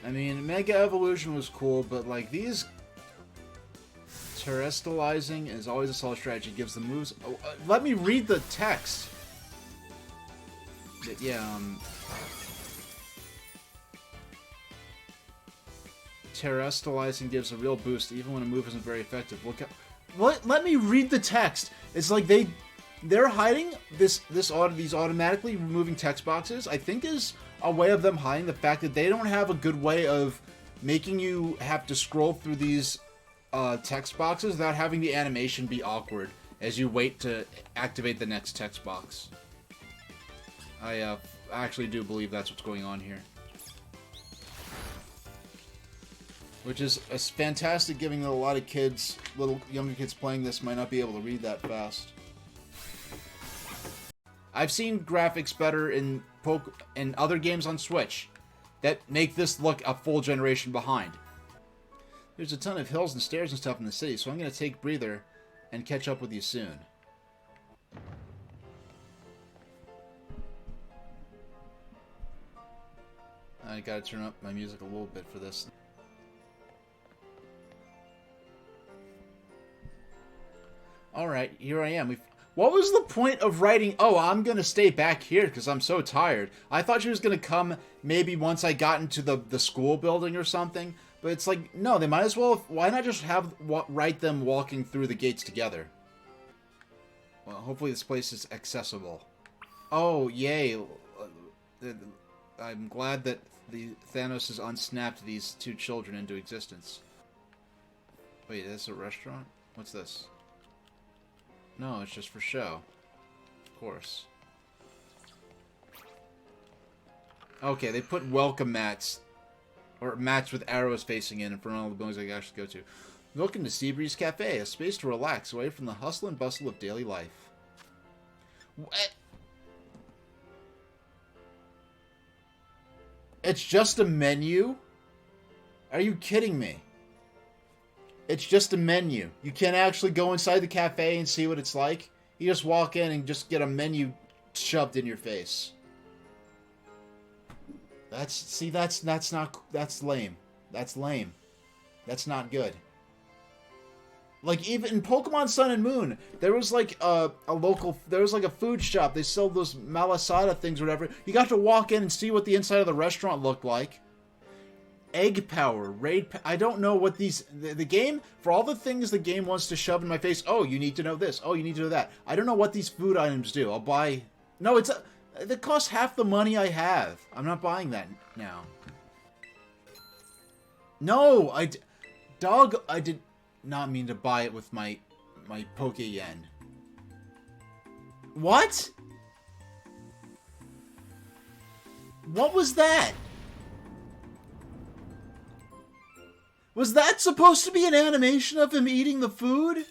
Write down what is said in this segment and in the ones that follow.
I mean, Mega Evolution was cool, but like these terrestrializing is always a solid strategy. Gives the moves. Oh, let me read the text. Yeah. Terrestrializing gives a real boost even when a move isn't very effective. Look at what? Let me read the text. It's like they're hiding these automatically removing text boxes. I think is a way of them hiding the fact that they don't have a good way of making you have to scroll through these text boxes without having the animation be awkward as you wait to activate the next text box. I actually do believe that's what's going on here. Which is fantastic, given that a lot of kids, younger kids playing this might not be able to read that fast. I've seen graphics better in other games on Switch that make this look a full generation behind. There's a ton of hills and stairs and stuff in the city, so I'm going to take a breather and catch up with you soon. I gotta turn up my music a little bit for this. Alright, here I am. What was the point of writing, oh, I'm going to stay back here because I'm so tired? I thought she was going to come maybe once I got into the school building or something. But it's like, no, they might as well, why not just write them walking through the gates together? Well, hopefully this place is accessible. Oh, yay. I'm glad that Thanos has unsnapped these two children into existence. Wait, is this a restaurant? What's this? No, it's just for show. Of course. Okay, they put welcome mats, or mats with arrows facing in front of all the buildings I can actually go to. Welcome to Seabreeze Cafe, a space to relax away from the hustle and bustle of daily life. What? It's just a menu? Are you kidding me? It's just a menu. You can't actually go inside the cafe and see what it's like. You just walk in and just get a menu shoved in your face. That's lame. That's lame. That's not good. Like, even in Pokemon Sun and Moon, there was like a food shop. They sold those malasada things or whatever. You got to walk in and see what the inside of the restaurant looked like. Egg power, I don't know what the game, for all the things the game wants to shove in my face, oh, you need to know this, oh, you need to know that. I don't know what these food items do. I'll buy, no, it costs half the money I have. I'm not buying that now. No, I did not mean to buy it with my Poke Yen. What? What was that? Was that supposed to be an animation of him eating the food?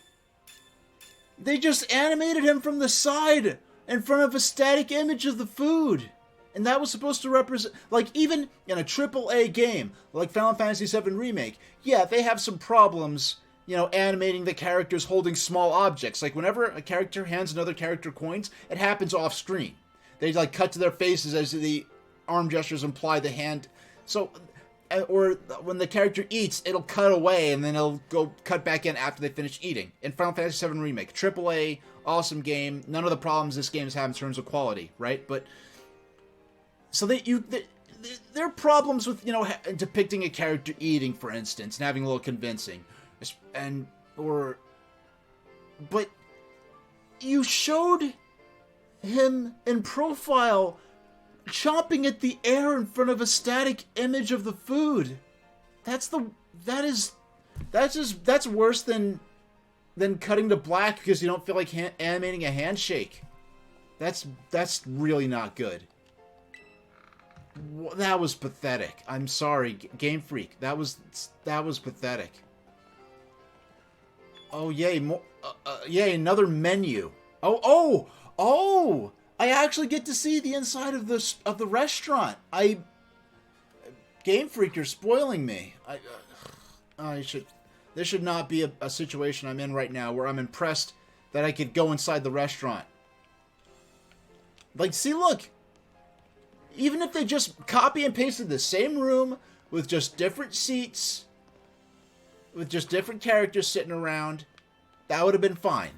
They just animated him from the side in front of a static image of the food. And that was supposed to represent, like, even in a AAA game, like Final Fantasy VII Remake, yeah, they have some problems, you know, animating the characters holding small objects. Like, whenever a character hands another character coins, it happens off screen. They, like, cut to their faces as the arm gestures imply the hand. So, or when the character eats, it'll cut away and then it'll go cut back in after they finish eating. In Final Fantasy VII Remake, AAA, awesome game, none of the problems this game's have in terms of quality, right? But so there are problems with, you know, depicting a character eating, for instance, and having a little convincing, but you showed him in profile chomping at the air in front of a static image of the food. That's worse than cutting to black because you don't feel like animating a handshake. That's really not good. That was pathetic. I'm sorry, Game Freak. That was pathetic. Oh yay! Yay! Another menu. Oh! I actually get to see the inside of the restaurant. Game Freak, you're spoiling me. This should not be a situation I'm in right now where I'm impressed that I could go inside the restaurant. Like, see, look. Even if they just copy and pasted the same room with just different seats, with just different characters sitting around, that would have been fine.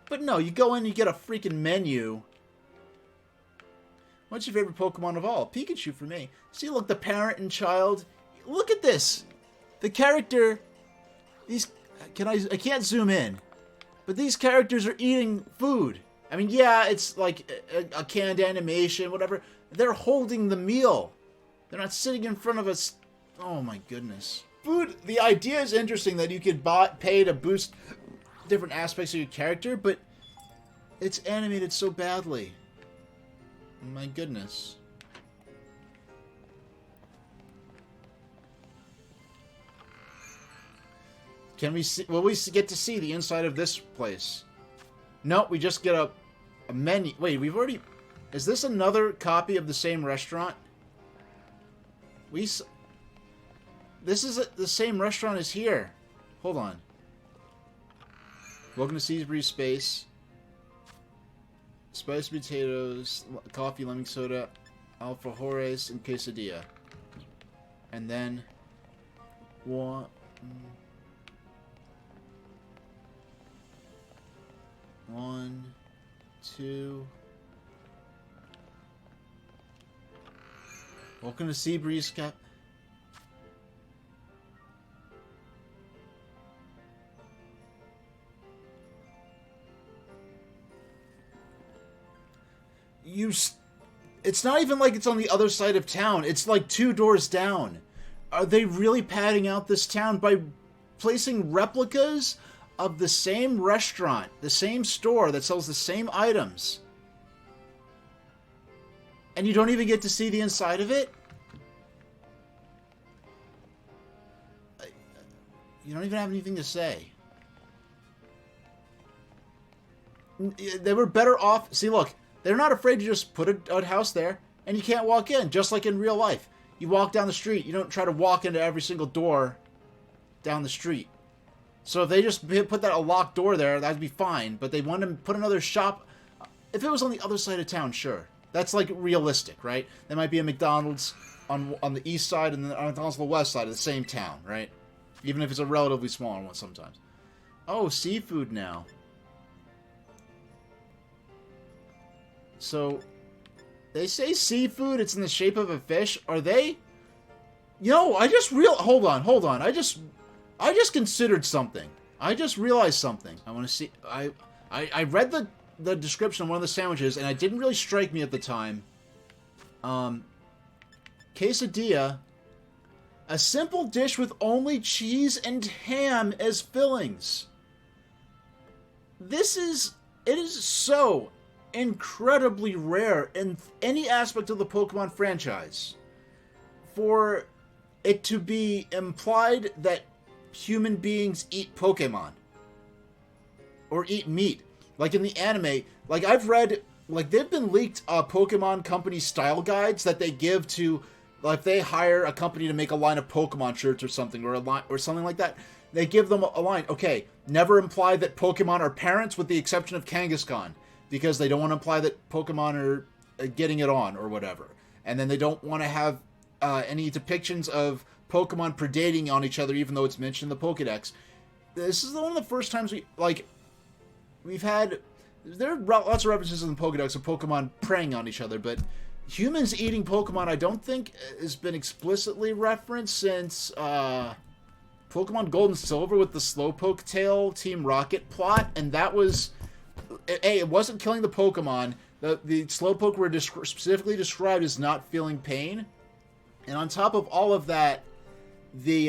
But no, you go in, you get a freaking menu. What's your favorite Pokemon of all? Pikachu for me. See, look, the parent and child. Look at this. The character. These. I can't zoom in. But these characters are eating food. I mean, yeah, it's like a canned animation, whatever. They're holding the meal. They're not sitting in front of us. Oh my goodness. Food. The idea is interesting that you could pay to boost different aspects of your character, but it's animated so badly. My goodness. Can we see? Will we get to see the inside of this place? No, we just get a menu. Wait, we've already... Is this another copy of the same restaurant? This is the same restaurant as here. Hold on. Welcome to Seasbury Space. Spiced potatoes, coffee, lemon soda, alfajores, and quesadilla. And then... One... One, two. Welcome to Seabreeze Cap. It's not even like it's on the other side of town. It's like 2 doors down. Are they really padding out this town by placing replicas of the same restaurant, the same store that sells the same items? And you don't even get to see the inside of it? You don't even have anything to say. They were better off... See, look. They're not afraid to just put a house there, and you can't walk in, just like in real life. You walk down the street. You don't try to walk into every single door down the street. So if they just put a locked door there, that'd be fine. But they want to put another shop. If it was on the other side of town, sure. That's like realistic, right? There might be a McDonald's on the east side and then a McDonald's on the west side of the same town, right? Even if it's a relatively smaller one sometimes. Oh, seafood now. So, they say seafood, it's in the shape of a fish. Are they? I just hold on. I just considered something. I just realized something. I want to see... I read the description of one of the sandwiches, and it didn't really strike me at the time. Quesadilla. A simple dish with only cheese and ham as fillings. It is so incredibly rare in any aspect of the Pokemon franchise for it to be implied that human beings eat Pokemon or eat meat. Like in the anime, like I've read, like they've been leaked Pokemon company style guides that they give to, like if they hire a company to make a line of Pokemon shirts or something, or something like that, they give them a line. Okay, never imply that Pokemon are parents with the exception of Kangaskhan, because they don't want to imply that Pokemon are getting it on or whatever. And then they don't want to have any depictions of Pokemon predating on each other, even though it's mentioned in the Pokedex. This is one of the first times we've had... There are lots of references in the Pokedex of Pokemon preying on each other, but humans eating Pokemon I don't think has been explicitly referenced since Pokemon Gold and Silver with the Slowpoke Tail Team Rocket plot, and that was... it wasn't killing the Pokemon. The Slowpoke were specifically described as not feeling pain. And on top of all of that, they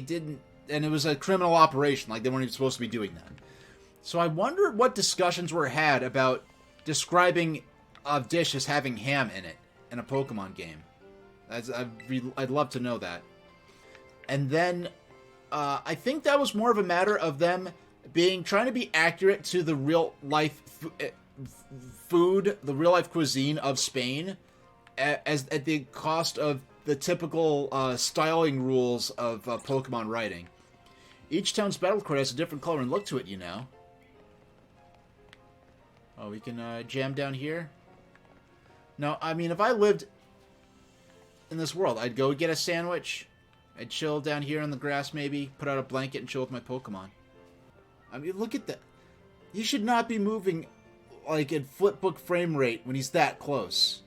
didn't, and it was a criminal operation, like they weren't even supposed to be doing that. So I wonder what discussions were had about describing a dish as having ham in it in a Pokemon game. I'd love to know that. And then I think that was more of a matter of them trying to be accurate to the real life food, the real life cuisine of Spain, at the cost of the typical styling rules of Pokemon writing. Each town's battle card has a different color and look to it, you know. Oh, we can jam down here. No, I mean, if I lived in this world, I'd go get a sandwich. I'd chill down here on the grass, maybe. Put out a blanket and chill with my Pokemon. I mean, look at that. He should not be moving, like, at flipbook frame rate when he's that close.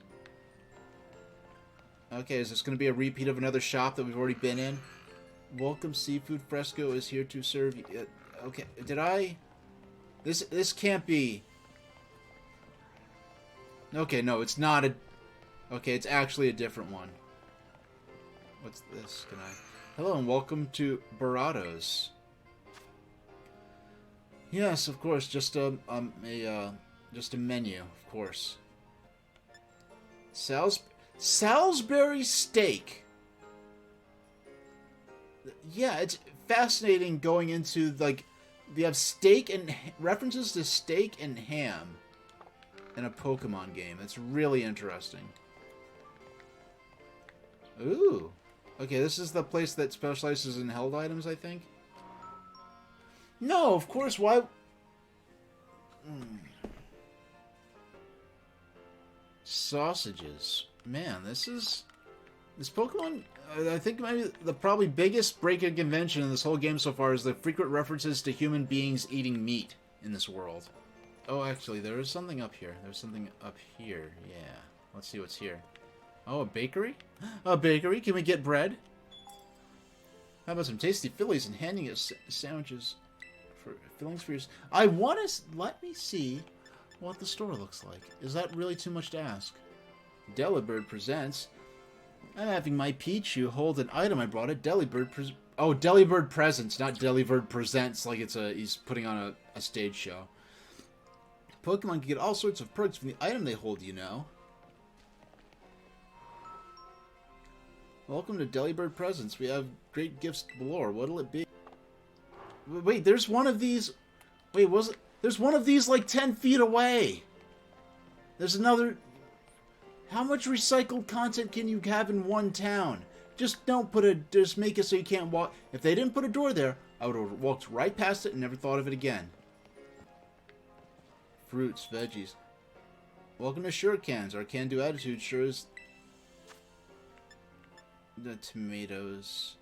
Okay, is this going to be a repeat of another shop that we've already been in? Welcome, Seafood Fresco is here to serve you. Okay, did I... This can't be... Okay, no, it's not a... Okay, it's actually a different one. What's this? Can I... Hello and welcome to Baratos. Yes, of course, just a menu, of course. Salisbury steak. Yeah, it's fascinating going into, like, we have steak and references to steak and ham in a Pokemon game. It's really interesting. Ooh. Okay, this is the place that specializes in held items, I think. No, of course, why... Sausages. Man, this Pokemon... I think maybe the probably biggest break-in convention in this whole game so far is the frequent references to human beings eating meat in this world. Oh, actually, there is something up here. There's something up here. Yeah. Let's see what's here. Oh, a bakery? A bakery? Can we get bread? How about some tasty fillies and handing us sandwiches for fillings for yours? I want to... Let me see what the store looks like. Is that really too much to ask? Delibird presents... I'm having my Pichu hold an item I brought at Delibird Delibird Presents, not Delibird Presents, like it's he's putting on a stage show. Pokemon can get all sorts of perks from the item they hold, you know. Welcome to Delibird Presents. We have great gifts galore. What'll it be? Wait, there's one of these... Wait, was it... There's one of these like 10 feet away. There's another... How much recycled content can you have in one town? Just don't put a... Just make it so you can't walk... If they didn't put a door there, I would have walked right past it and never thought of it again. Fruits, veggies. Welcome to Sure Cans. Our can-do attitude sure is... The tomatoes.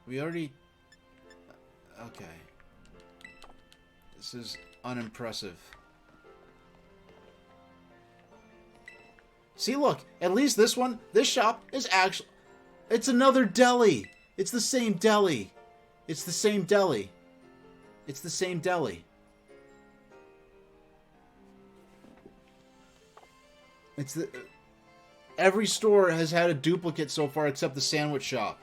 We already... Okay. This is unimpressive. See, look. At least this shop is actually... It's another deli. It's the same deli. It's the same deli. It's the same deli. It's the... Every store has had a duplicate so far except the sandwich shop.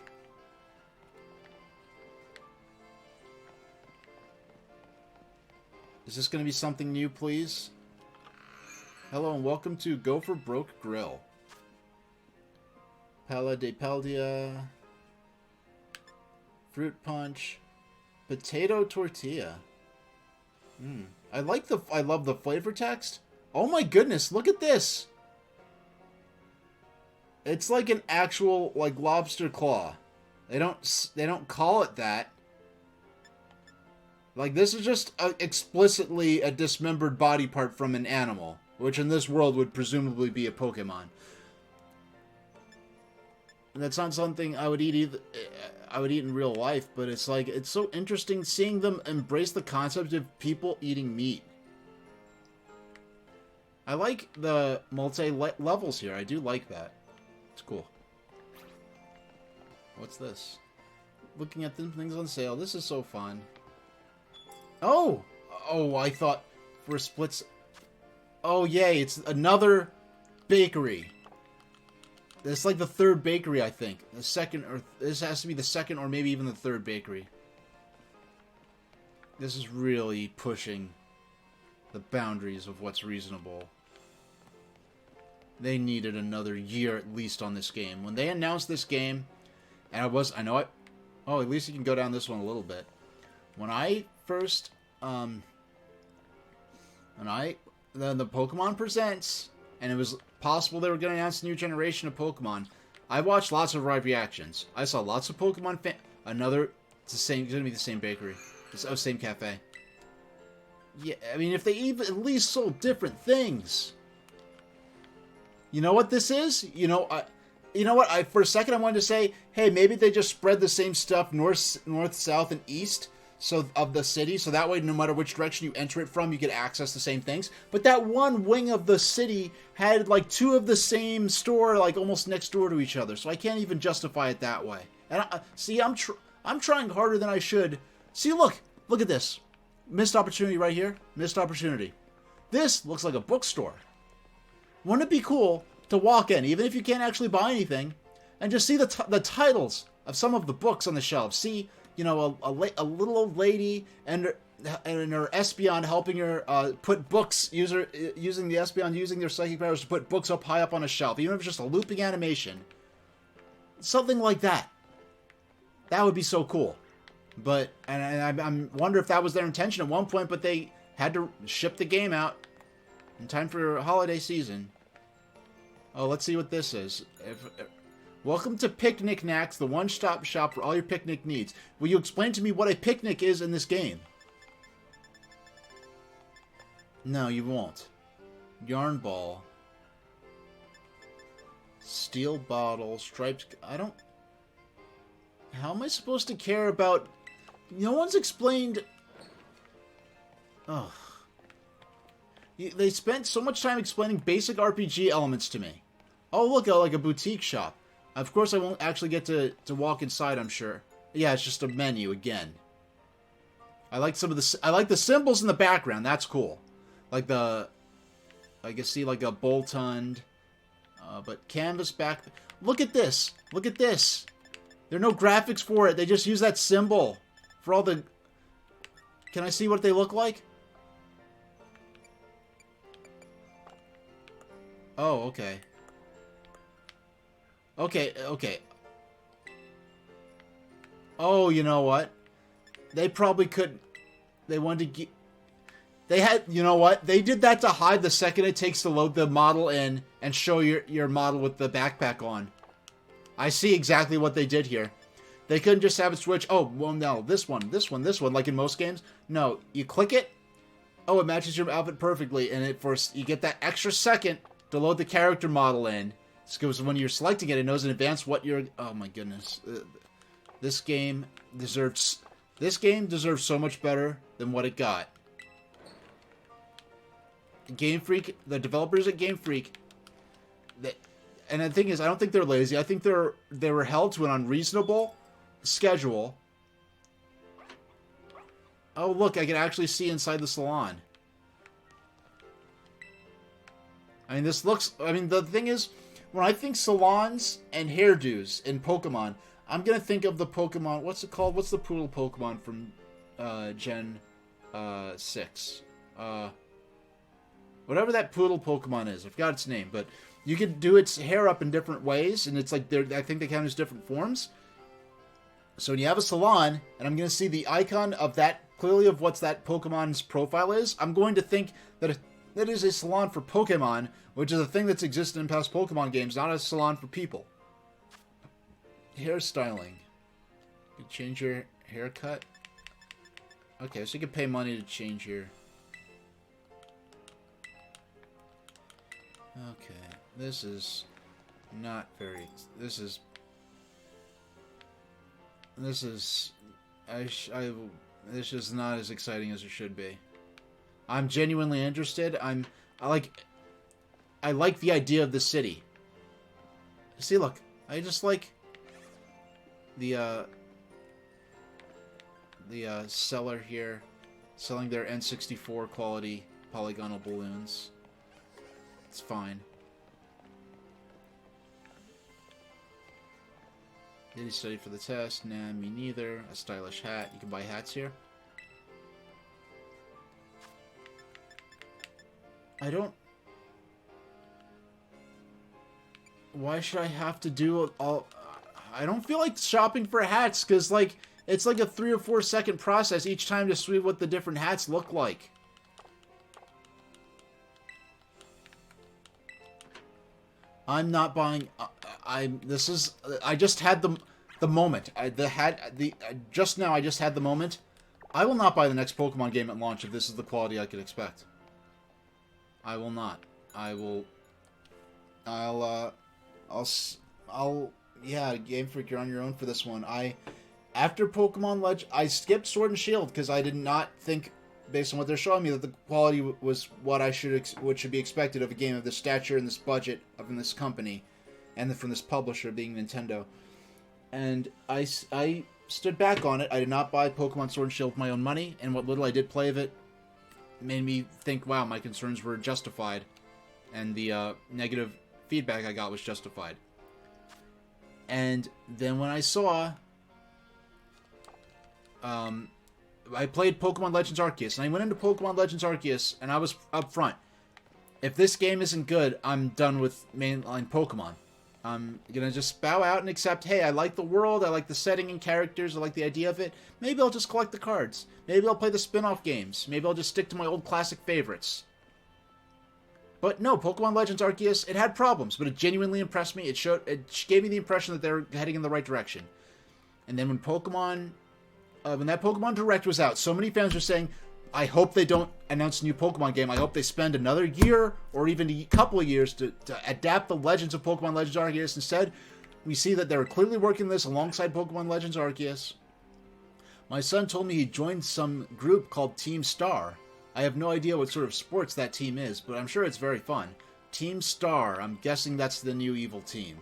Is this going to be something new, please? Hello and welcome to Gopher Broke Grill. Pala de Paldia. Fruit punch. Potato tortilla. I love the flavor text. Oh my goodness, look at this. It's like an actual, like, lobster claw. They don't call it that. Like, this is just explicitly a dismembered body part from an animal, which in this world would presumably be a Pokemon. And that's not something I would eat either. I would eat in real life, but it's like, it's so interesting seeing them embrace the concept of people eating meat. I like the multi-levels here. I do like that. It's cool. What's this? Looking at the things on sale. This is so fun. Oh! Oh, I thought for splits... Oh, yay. It's another bakery. It's like the third bakery, I think. The second, or... This has to be the second or maybe even the third bakery. This is really pushing the boundaries of what's reasonable. They needed another year at least on this game. When they announced this game, and oh, at least you can go down this one a little bit. When I first, the Pokemon Presents, and it was possible they were going to announce a new generation of Pokemon, I watched lots of live reactions. I saw lots of Pokemon it's going to be the same bakery. It's the same cafe. Yeah, I mean, if they even at least sold different things. You know what this is? You know what? For a second I wanted to say, hey, maybe they just spread the same stuff north, south, and east of the city, so that way no matter which direction you enter it from, you get access to the same things. But that one wing of the city had like two of the same store, like almost next door to each other, so I can't even justify it that way. And see, I'm trying harder than I should. See, look at this. Missed opportunity right here. Missed opportunity. This looks like a bookstore. Wouldn't it be cool to walk in, even if you can't actually buy anything, and just see the titles of some of the books on the shelves? See, you know, a little old lady and her Espeon helping her put books, using the Espeon using their psychic powers to put books up high up on a shelf, even if it's just a looping animation. Something like that. That would be so cool. But, and I wonder if that was their intention at one point, but they had to ship the game out in time for holiday season. Oh, let's see what this is. Welcome to Picnic Knacks, the one-stop shop for all your picnic needs. Will you explain to me what a picnic is in this game? No, you won't. Yarn ball. Steel bottle, striped... I don't... How am I supposed to care about... No one's explained... Ugh. They spent so much time explaining basic RPG elements to me. Oh, look, like a boutique shop. Of course, I won't actually get to walk inside, I'm sure. Yeah, it's just a menu again. I like the symbols in the background. That's cool. Like I can see like a Boltund. But canvas back... Look at this. Look at this. There are no graphics for it. They just use that symbol for all the... Can I see what they look like? Oh, okay. Okay. Oh, you know what? They probably couldn't... They wanted to get... They had... You know what? They did that to hide the second it takes to load the model in and show your model with the backpack on. I see exactly what they did here. They couldn't just have it switch. Oh, well, no. This one, like in most games. No, you click it. Oh, it matches your outfit perfectly. And you get that extra second to load the character model in. Because when you're selecting it, it knows in advance what you're... Oh, my goodness. This game deserves so much better than what it got. Game Freak, the developers at Game Freak... And the thing is, I don't think they're lazy. I think they were held to an unreasonable schedule. Oh, look, I can actually see inside the salon. I mean, this looks... I mean, the thing is, when I think salons and hairdos in Pokemon, I'm going to think of the Pokemon... What's it called? What's the poodle Pokemon from Gen 6? Whatever that poodle Pokemon is. I forgot its name, but... You could do its hair up in different ways, and it's like, I think they count as different forms. So when you have a salon, and I'm going to see the icon of that, clearly of what that Pokemon's profile is, I'm going to think that it is a salon for Pokemon, which is a thing that's existed in past Pokemon games, not a salon for people. Hairstyling. You can change your haircut. Okay, so you can pay money to change your... Okay. This is not very... This is not as exciting as it should be. I'm genuinely interested. I like the idea of the city. See, look. I just like the seller here selling their N64 quality polygonal balloons. It's fine. Did he study for the test? Nah, me neither. A stylish hat. You can buy hats here. I don't... Why should I have to do all... I don't feel like shopping for hats, because, like, it's like a 3 or 4 second process each time to see what the different hats look like. I'm not buying... I just had the moment. Just now I just had the moment. I will not buy the next Pokemon game at launch if this is the quality I could expect. I will not. I will... I'll, yeah, Game Freak, you're on your own for this one. After Pokemon Legend, I skipped Sword and Shield because I did not think, based on what they're showing me, that the quality was what what should be expected of a game of this stature and this budget from this company, and from this publisher being Nintendo. And I stood back on it. I did not buy Pokemon Sword and Shield with my own money, and what little I did play of it made me think, wow, my concerns were justified, and the negative feedback I got was justified. And then when I saw, I played Pokemon Legends Arceus, and I went into Pokemon Legends Arceus, and I was up front. If this game isn't good, I'm done with mainline Pokemon. I'm gonna just bow out and accept, hey, I like the world, I like the setting and characters, I like the idea of it. Maybe I'll just collect the cards. Maybe I'll play the spin-off games. Maybe I'll just stick to my old classic favorites. But no, Pokemon Legends Arceus, it had problems, but it genuinely impressed me. It gave me the impression that they were heading in the right direction. And then when that Pokemon Direct was out, so many fans were saying, I hope they don't announce a new Pokemon game. I hope they spend another year or even a couple of years to adapt the Legends of Pokemon Legends Arceus. Instead, we see that they're clearly working this alongside Pokemon Legends Arceus. My son told me he joined some group called Team Star. I have no idea what sort of sports that team is, but I'm sure it's very fun. Team Star. I'm guessing that's the new evil team.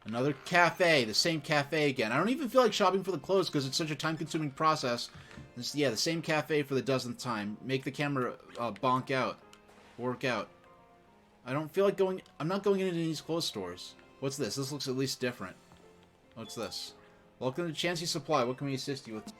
Another cafe. The same cafe again. I don't even feel like shopping for the clothes because it's such a time-consuming process. Yeah, the same cafe for the dozenth time. Make the camera bonk out. Work out. I don't feel like going... I'm not going into these clothes stores. What's this? This looks at least different. What's this? Welcome to Chansey Supply. What can we assist you with?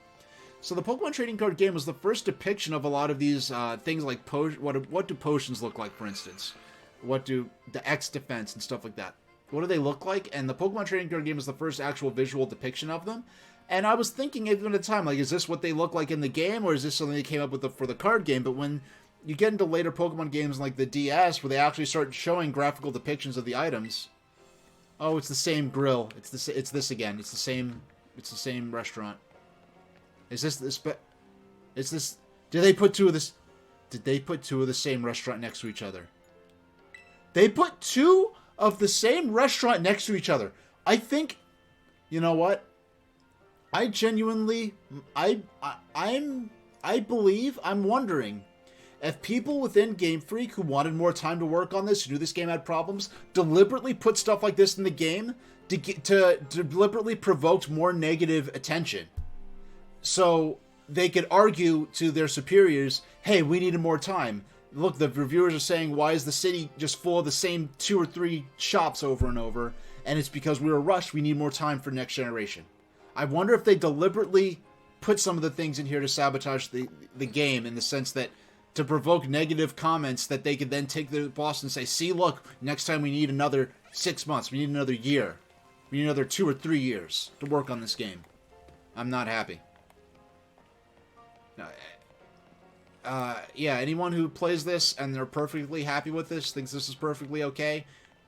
So the Pokemon Trading Card game was the first depiction of a lot of these things like... What do potions look like, for instance? What do the X defense and stuff like that? What do they look like? And the Pokemon Trading Card game is the first actual visual depiction of them. And I was thinking even at the time, like, is this what they look like in the game, or is this something they came up with for the card game? But when you get into later Pokemon games like the DS, where they actually start showing graphical depictions of the items, oh, it's the same grill. It's this again. It's the same restaurant. Is this? Did they put two of the same restaurant next to each other? They put two of the same restaurant next to each other. I think, you know what? I genuinely, I'm wondering if people within Game Freak who wanted more time to work on this, who knew this game had problems, deliberately put stuff like this in the game to deliberately provoke more negative attention. So they could argue to their superiors, hey, we needed more time. Look, the reviewers are saying, why is the city just full of the same 2 or 3 shops over and over? And it's because we were rushed, we need more time for next generation. I wonder if they deliberately put some of the things in here to sabotage the game, in the sense that to provoke negative comments that they could then take the boss and say, see, look, next time we need another 6 months, we need another year, we need another 2 or 3 years to work on this game. I'm not happy. Yeah, anyone who plays this and they're perfectly happy with this, thinks this is perfectly okay,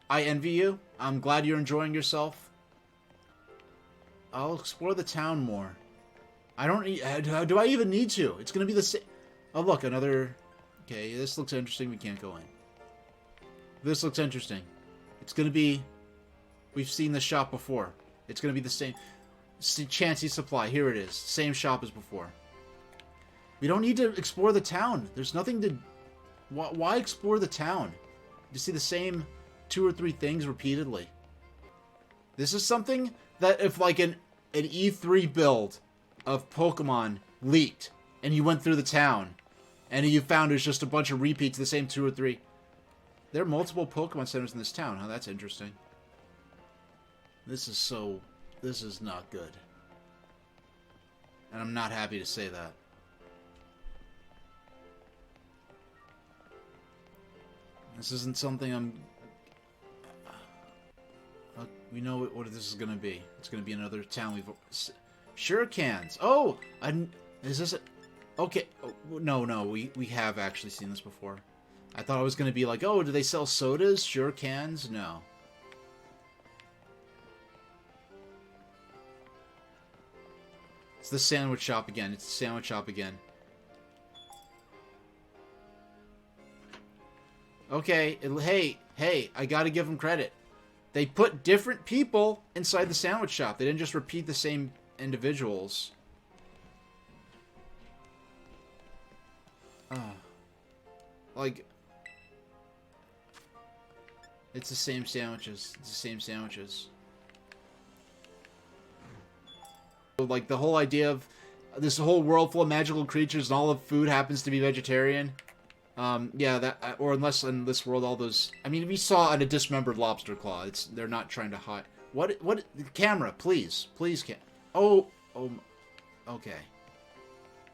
I envy you. I'm glad you're enjoying yourself. I'll explore the town more. I don't need... do I even need to? It's going to be the same... Oh, look, another... Okay, this looks interesting. We can't go in. This looks interesting. It's going to be... We've seen this shop before. It's going to be the same... Chansey Supply. Here it is. Same shop as before. We don't need to explore the town. There's nothing to... Why explore the town? You see the same 2 or 3 things repeatedly. This is something that if like an E3 build of Pokemon leaked and you went through the town and you found it's just a bunch of repeats of the same 2 or 3. There are multiple Pokemon centers in this town. Huh? That's interesting. This is not good. And I'm not happy to say that. This isn't something we know what this is going to be. It's going to be another town we've... Shurikens! Oh! Is this a... Okay. Oh, no. We have actually seen this before. I thought it was going to be like, oh, do they sell sodas? Shurikens? No. It's the sandwich shop again. It's the sandwich shop again. Okay, hey, I gotta give them credit. They put different people inside the sandwich shop. They didn't just repeat the same individuals. Like, it's the same sandwiches. It's the same sandwiches. Like, the whole idea of this whole world full of magical creatures and all of food happens to be vegetarian. Yeah, that, or unless in this world all those... I mean, we saw a dismembered lobster claw. They're not trying to hide... What, camera, please. Please, oh, okay.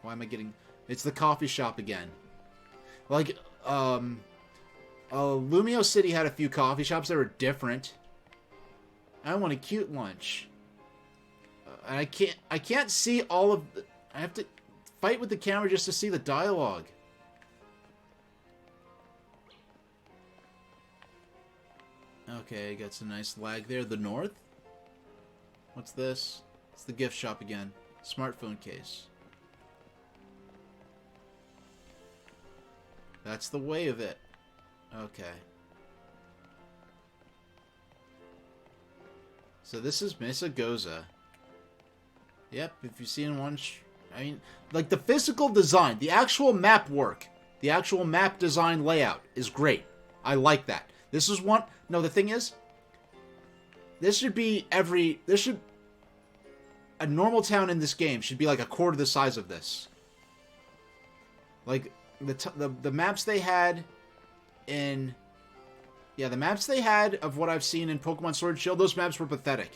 Why am I getting... It's the coffee shop again. Like, Lumio City had a few coffee shops that were different. I want a cute lunch. And I can't see all of the... I have to fight with the camera just to see the dialogue. Okay, got some nice lag there. The north? What's this? It's the gift shop again. Smartphone case. That's the way of it. Okay. So this is Mesa Goza. Yep, if you've seen one... I mean, like, the physical design, the actual map work, the actual map design layout is great. I like that. This is one... No, the thing is, this should be every... This should... A normal town in this game should be like a quarter the size of this. Like, the maps they had in... Yeah, the maps they had of what I've seen in Pokemon Sword and Shield, those maps were pathetic.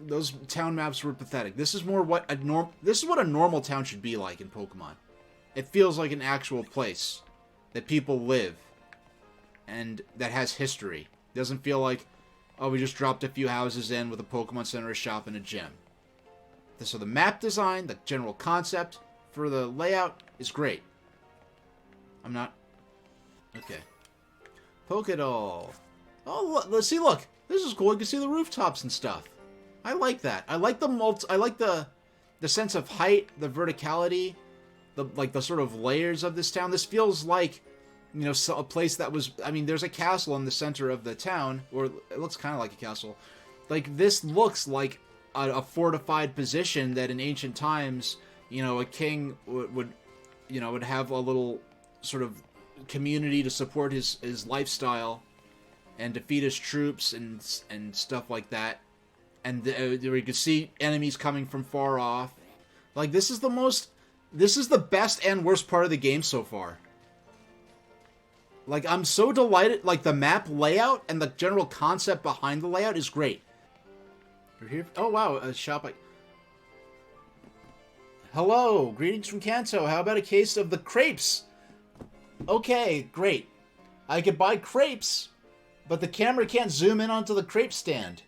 Those town maps were pathetic. This is more what this is what a normal town should be like in Pokemon. It feels like an actual place that people live and that has history. It doesn't feel like, oh, we just dropped a few houses in with a Pokemon Center, a shop, and a gym. So the map design, the general concept for the layout is great. I'm not... Okay. Pokédoll. Oh, let's see, look. This is cool. You can see the rooftops and stuff. I like that. I like the sense of height, the verticality, the sort of layers of this town. This feels like, you know, a place that was... I mean, there's a castle in the center of the town, or it looks kind of like a castle. Like, this looks like a fortified position that in ancient times, you know, a king would have a little sort of community to support his lifestyle and defeat his troops and stuff like that. And we could see enemies coming from far off. Like, this is the best and worst part of the game so far. Like, I'm so delighted. Like, the map layout and the general concept behind the layout is great. You're here? Oh, wow, a shop. Hello, greetings from Kanto. How about a case of the crepes? Okay, great. I could buy crepes, but the camera can't zoom in onto the crepe stand.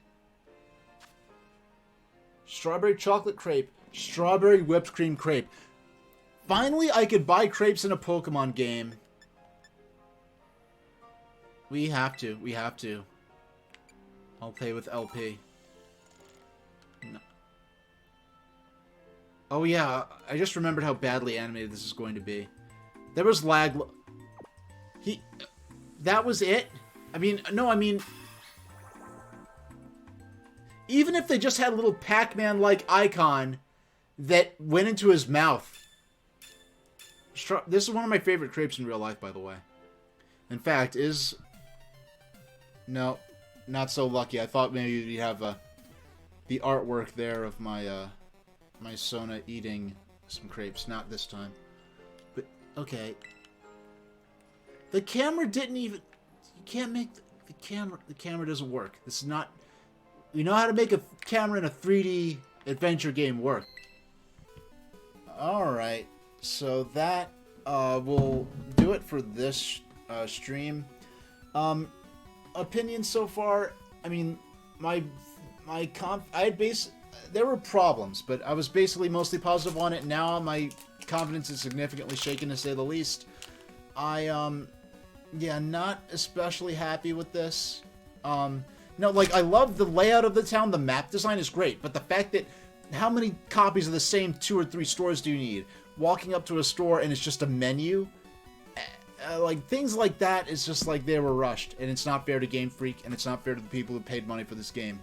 Strawberry chocolate crepe. Strawberry whipped cream crepe. Finally, I could buy crepes in a Pokemon game. We have to. We have to. I'll pay with LP. No. Oh yeah, I just remembered how badly animated this is going to be. There was lag. That was it? I mean, no, I mean... Even if they just had a little Pac-Man-like icon that went into his mouth. This is one of my favorite crepes in real life, by the way. In fact, No, not so lucky. I thought maybe you'd have the artwork there of my my Sona eating some crepes. Not this time. But, okay. The camera didn't even... You can't make... The camera doesn't work. This is not... We know how to make a camera in a 3D adventure game work. Alright, so that will do it for this stream. Opinions so far, I mean, there were problems, but I was basically mostly positive on it. Now my confidence is significantly shaken, to say the least. Yeah, not especially happy with this. No, like, I love the layout of the town, the map design is great, but the fact that, how many copies of the same 2 or 3 stores do you need? Walking up to a store and it's just a menu? like things like that is just like they were rushed, and it's not fair to Game Freak, and it's not fair to the people who paid money for this game.